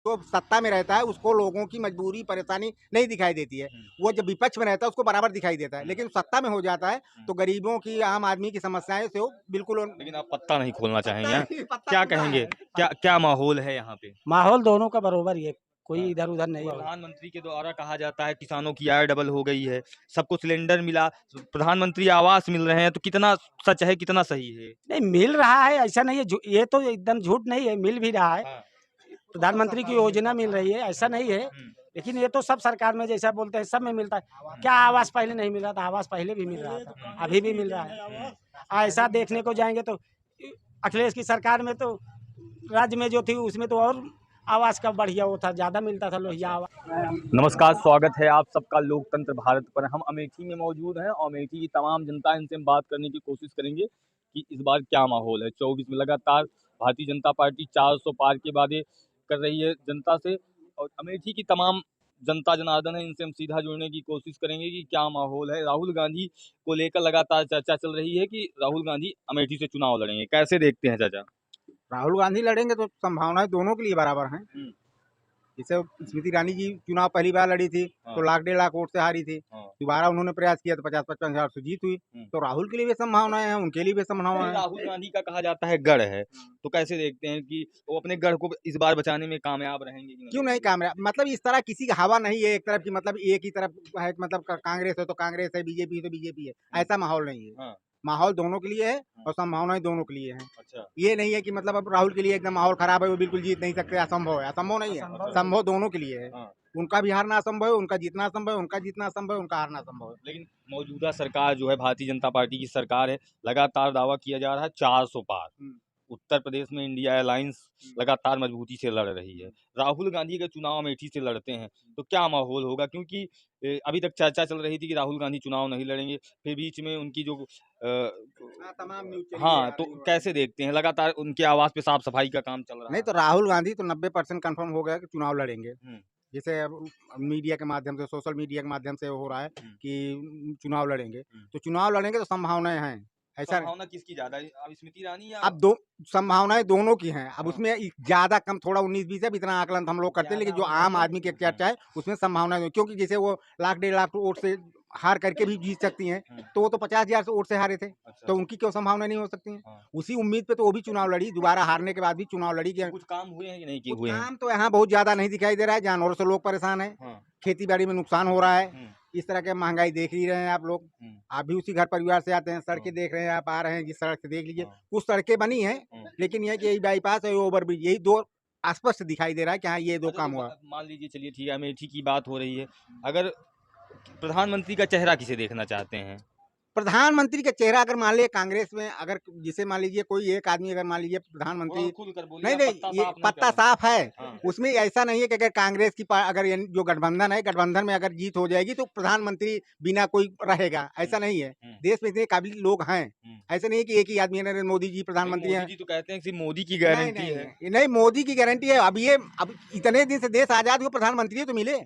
जो सत्ता में रहता है उसको लोगों की मजबूरी परेशानी नहीं दिखाई देती है। वो जब विपक्ष में रहता है उसको बराबर दिखाई देता है, लेकिन सत्ता में हो जाता है तो गरीबों की, आम आदमी की समस्याएं से वो बिल्कुल लेकिन आप पत्ता नहीं खोलना चाहेंगे, हाँ? पत्ता क्या खुला कहेंगे? है। क्या क्या माहौल है यहाँ पे? माहौल दोनों का बरोबर ही है, कोई हाँ। इधर उधर नहीं है। प्रधानमंत्री के द्वारा कहा जाता है किसानों की आय डबल हो गई है, सबको सिलेंडर मिला, प्रधानमंत्री आवास मिल रहे हैं, तो कितना सच है, कितना सही है? नहीं, मिल रहा है, ऐसा नहीं है, ये तो एकदम झूठ नहीं है, मिल भी रहा है। हाँ। प्रधानमंत्री की योजना मिल रही है, ऐसा नहीं है। लेकिन ये तो सब सरकार में जैसा बोलते हैं सब में मिलता है। क्या आवास पहले नहीं मिल रहा था? आवास पहले भी मिल रहा था, अभी भी मिल रहा है। ऐसा देखने को जाएंगे तो अखिलेश की सरकार में तो राज्य में जो थी उसमें तो और आवास का बढ़िया वो था, ज्यादा मिलता था लोहिया आवास। नमस्कार, स्वागत है आप सबका लोकतंत्र भारत पर। हम अमेठी में मौजूद हैं और अमेठी की तमाम जनता, इनसे हम बात करने की कोशिश करेंगे कि इस बार क्या माहौल है। 24 में लगातार भारतीय जनता पार्टी 400 पार के वादे कर रही है जनता से, और अमेठी की तमाम जनता जनार्दन है, इनसे हम सीधा जुड़ने की कोशिश करेंगे कि क्या माहौल है। राहुल गांधी को लेकर लगातार चर्चा चल रही है कि राहुल गांधी अमेठी से चुनाव लड़ेंगे, कैसे देखते हैं चाचा? राहुल गांधी लड़ेंगे तो संभावनाएं दोनों के लिए बराबर हैं। जैसे स्मृति ईरानी जी चुनाव पहली बार लड़ी थी तो लाख 1.5 लाख वोट से हारी थी। दोबारा उन्होंने प्रयास किया तो 50-55 हजार से जीत हुई। तो राहुल के लिए भी संभावनाएं हैं, उनके लिए भी संभावनाएं हैं। राहुल गांधी का कहा जाता है गढ़ है, तो कैसे देखते हैं कि वो अपने गढ़ को इस बार बचाने में कामयाब रहेंगे कि नहीं? क्यों नहीं कामयाब? मतलब इस तरह किसी की हवा नहीं है एक तरफ की, मतलब एक ही तरफ है, मतलब कांग्रेस है तो कांग्रेस है, बीजेपी है तो बीजेपी है, ऐसा माहौल नहीं है। हाँ। माहौल दोनों के लिए है और संभावनाएं दोनों के लिए हैं। अच्छा। ये नहीं है कि मतलब अब राहुल के लिए एकदम माहौल खराब है, वो बिल्कुल जीत नहीं सकते, असंभव है। असंभव नहीं है, संभव दोनों के लिए है। हाँ। उनका भी हारना असंभव है, उनका जीतना असंभव है, उनका जीतना असंभव है, उनका हारना असंभव है। लेकिन मौजूदा सरकार जो है भारतीय जनता पार्टी की सरकार है, लगातार दावा किया जा रहा है 400 पार। उत्तर प्रदेश में इंडिया अलायंस लगातार मजबूती से लड़ रही है। राहुल गांधी का चुनाव अमेठी से लड़ते हैं तो क्या माहौल होगा? क्योंकि अभी तक चर्चा चल रही थी कि राहुल गांधी चुनाव नहीं लड़ेंगे, फिर बीच में उनकी जो तमाम न्यूज चली हाँ, है तो यार, कैसे देखते हैं लगातार उनके आवास पे साफ सफाई का काम चल रहा नहीं है? तो राहुल गांधी तो 90% कंफर्म हो गया कि चुनाव लड़ेंगे। हम्म। जैसे अब मीडिया के माध्यम से, सोशल मीडिया के माध्यम से हो रहा है कि चुनाव लड़ेंगे, तो चुनाव लड़ेंगे तो संभावनाएं हैं। ऐसा संभावना किसकी ज्यादा है? अब स्मृति ईरानी या अब दो संभावनाएं दोनों की हैं। अब हाँ। उसमें ज्यादा कम थोड़ा 19-20 है, इतना आकलन तो हम लोग करते हैं, लेकिन जो आम आदमी की चर्चा है उसमें संभावनाएं, क्योंकि जैसे वो लाख 1.5 लाख वोट से हार करके भी जीत सकती हैं, तो वो तो 50 हजार से वोट से हारे थे, तो उनकी क्यों संभावना नहीं हो सकती है? हाँ। उसी उम्मीद पे तो वो भी चुनाव लड़ी, दोबारा हारने के बाद भी चुनाव लड़ी। कि कुछ काम हुए हैं कि नहीं किए कुछ हुए हैं? काम तो यहाँ बहुत ज्यादा नहीं दिखाई दे रहा है। जानवरों से लोग परेशान है, हाँ। खेती बाड़ी में नुकसान हो रहा है, इस तरह के महंगाई देख ही रहे हैं आप लोग। आप भी उसी घर परिवार से आते हैं, सड़कें देख रहे हैं, आप आ रहे हैं जिस सड़क से, देख लीजिए कुछ सड़कें बनी हैं, लेकिन यह कि यही बाईपास है, ओवर ब्रिज, यही दो स्पष्ट दिखाई दे रहा है कि हाँ ये दो काम हुआ। मान लीजिए, चलिए ठीक है, अमेठी की बात हो रही है, अगर प्रधानमंत्री का चेहरा किसे देखना चाहते हैं? प्रधानमंत्री का चेहरा अगर मान लीजिए कांग्रेस में, अगर जिसे मान लीजिए कोई एक आदमी अगर मान लीजिए प्रधानमंत्री, नहीं नहीं ये पत्ता साफ है। हाँ। उसमें ऐसा नहीं है कि अगर कांग्रेस की अगर जो गठबंधन है, गठबंधन में अगर जीत हो जाएगी तो प्रधानमंत्री बिना कोई रहेगा, ऐसा नहीं है। देश में इतने काबिल लोग हैं, ऐसा नहीं है कि एक ही आदमी है, नरेंद्र मोदी जी प्रधानमंत्री है। मोदी जी तो कहते हैं कि मोदी की गारंटी है। नहीं, मोदी की गारंटी है। अब इतने दिन से देश आजाद हुआ, प्रधानमंत्री तो मिले,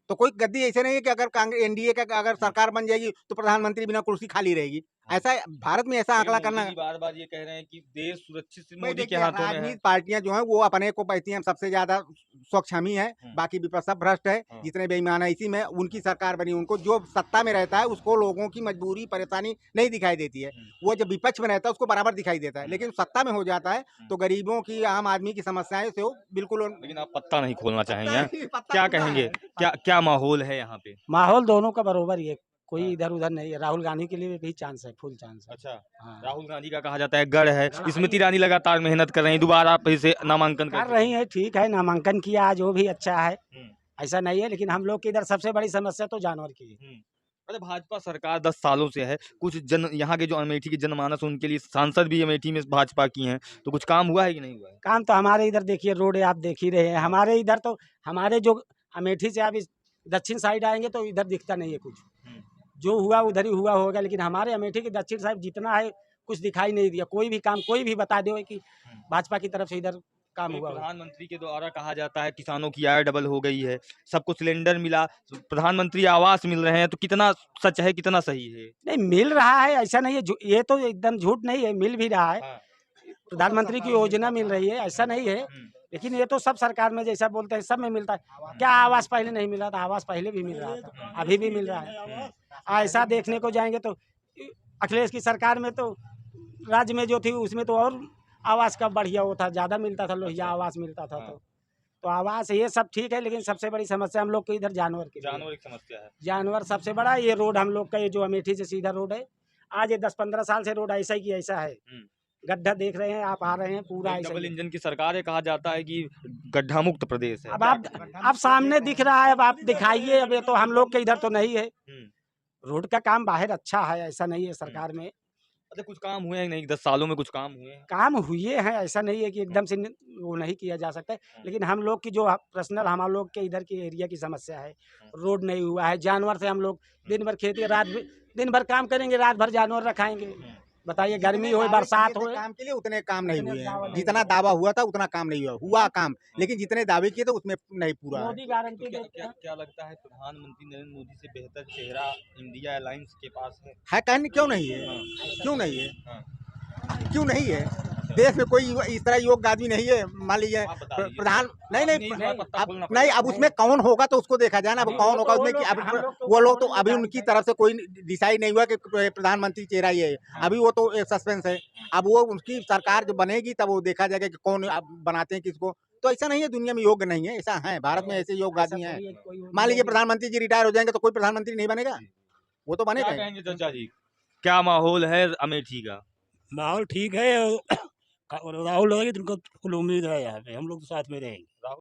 तो कोई गद्दी ऐसे नहीं है कि अगर कांग्रेस एनडीए का अगर सरकार बन जाएगी तो प्रधानमंत्री बिना कुर्सी खाली रहेगी। ऐसा भारत में ऐसा आंकड़ा करना। बार बार ये कह रहे हैं कि देश सुरक्षित मोदी के देखिए, हाथों में है। राजनीतिक पार्टियां जो हैं वो अपने को कहती हैं हम सबसे ज्यादा स्वच्छ हम ही है, बाकी विपक्ष सब भ्रष्ट है, जितने बेईमान है। इसी में उनकी सरकार बनी, उनको जो सत्ता में रहता है उसको लोगों की मजबूरी परेशानी नहीं दिखाई देती है। वो जब विपक्ष में रहता है उसको बराबर दिखाई देता है, लेकिन सत्ता में हो जाता है तो गरीबों की, आम आदमी की समस्याएं से वो बिल्कुल। लेकिन आप पत्ता नहीं खोलना चाहेंगे, क्या कहेंगे? क्या माहौल है यहाँ पे? माहौल दोनों का बरोबर ही है, कोई इधर उधर नहीं है। राहुल गांधी के लिए भी चांस है, फुल चांस है। अच्छा। हाँ। राहुल गांधी का कहा जाता है गढ़ है, स्मृति ईरानी लगातार मेहनत कर रही हैं, दोबारा फिर से नामांकन कर रही है, ठीक है, नामांकन किया जो भी अच्छा है, ऐसा नहीं है। लेकिन हम लोग की इधर सबसे बड़ी समस्या तो जानवर की है। अरे भाजपा सरकार 10 सालों से है, कुछ यहाँ के जो अमेठी के जनमानस उनके लिए सांसद भी अमेठी में भाजपा की हैं, तो कुछ काम हुआ है कि नहीं हुआ है? काम तो हमारे इधर देखिए, रोड आप देख ही रहे हैं। हमारे इधर तो, हमारे जो अमेठी से आप इस दक्षिण साइड आएंगे तो इधर दिखता नहीं है कुछ, जो हुआ उधर ही हुआ होगा। लेकिन हमारे अमेठी के दक्षिण साइड जितना है कुछ दिखाई नहीं दिया। कोई भी काम कोई भी बता दो कि भाजपा की तरफ से इधर काम हुआ। प्रधानमंत्री के द्वारा कहा जाता है किसानों की आय डबल हो गई है, सबको सिलेंडर मिला, प्रधानमंत्री आवास मिल रहे हैं, तो कितना सच है, कितना सही है? नहीं, मिल रहा है, ऐसा नहीं है, ये तो एकदम झूठ नहीं है, मिल भी रहा है। प्रधानमंत्री की योजना मिल रही है, ऐसा नहीं है। लेकिन ये तो सब सरकार में जैसा बोलते हैं सब में मिलता है। क्या आवास पहले नहीं मिला था? आवास पहले भी मिल रहा था, अभी भी मिल रहा है। ऐसा देखने को जाएंगे तो अखिलेश की सरकार में तो राज्य में जो थी उसमें तो और आवास का बढ़िया वो था, ज़्यादा मिलता था, लोहिया आवास मिलता था। तो आवास ये सब ठीक है, लेकिन सबसे बड़ी समस्या हम लोग के इधर जानवर की जानवर एक समस्या है। जानवर सबसे बड़ा ये रोड हम लोग का, ये जो अमेठी से सीधा रोड है, आज ये 10-15 साल से रोड ऐसा ही की ऐसा है। गड्ढा देख रहे हैं आप, आ रहे हैं पूरा ऐसा डबल ही। इंजन की सरकार है, कहा जाता है कि गड्ढा मुक्त प्रदेश है। अब आप सामने दिख रहा है, अब आप दिखाइए। अब ये तो हम लोग के इधर तो नहीं है। रोड का काम बाहर अच्छा है, ऐसा नहीं है सरकार में अच्छा, कुछ काम हुए हैं नहीं? 10 सालों में कुछ काम हुए हैं? काम हुए हैं, ऐसा नहीं है कि एकदम से वो नहीं किया जा सकता है। लेकिन हम लोग की जो पर्सनल हम लोग के इधर की एरिया की समस्या है, रोड नहीं हुआ है। जानवर से हम लोग दिन भर खेती, दिन भर काम करेंगे, रात भर जानवर रखाएंगे। बताइए, गर्मी हो बरसात हो, काम के लिए उतने काम नहीं हुए हैं। जितना दावा हुआ था उतना काम नहीं हुआ काम, लेकिन जितने दावे किए थे उसमें नहीं पूरा है। मोदी गारंटी क्या, देते क्या, हैं। क्या लगता है प्रधानमंत्री नरेंद्र मोदी से बेहतर चेहरा इंडिया अलायंस के पास है? कहने क्यों नहीं है? क्यों नहीं है? हाँ। क्यों नहीं है? देश में कोई इस तरह योग्य आदमी नहीं है। मान लीजिए आप बता दीजिए। प्रधान नहीं नहीं, नहीं थोड़ा पत्ता अब खोलना नहीं, पड़ेगा। अब उसमें कौन होगा तो उसको देखा जाए ना। अब कौन होगा उसमें कि अभी वो लोग तो अभी उनकी तरफ से कोई डिसाइड नहीं हुआ कि प्रधानमंत्री चेहरा ये है। अभी वो तो एक सस्पेंस है। अब वो उनकी सरकार जो बनेगी तब वो देखा जाएगा कि कौन बनाते हैं किसको। तो ऐसा नहीं है दुनिया में योग्य नहीं है, ऐसा है भारत में ऐसे योग्य आदमी हैं। मान लीजिए प्रधानमंत्री जी रिटायर हो जाएंगे तो कोई प्रधानमंत्री नहीं बनेगा, वो तो क्या बनेगा। कहेंगे चाचा जी, क्या माहौल है अमेठी का? माहौल ठीक है। राहुल रहेगी तो उनको फुल उम्मीद है, यहाँ पे हम लोग तो साथ में रहेंगे।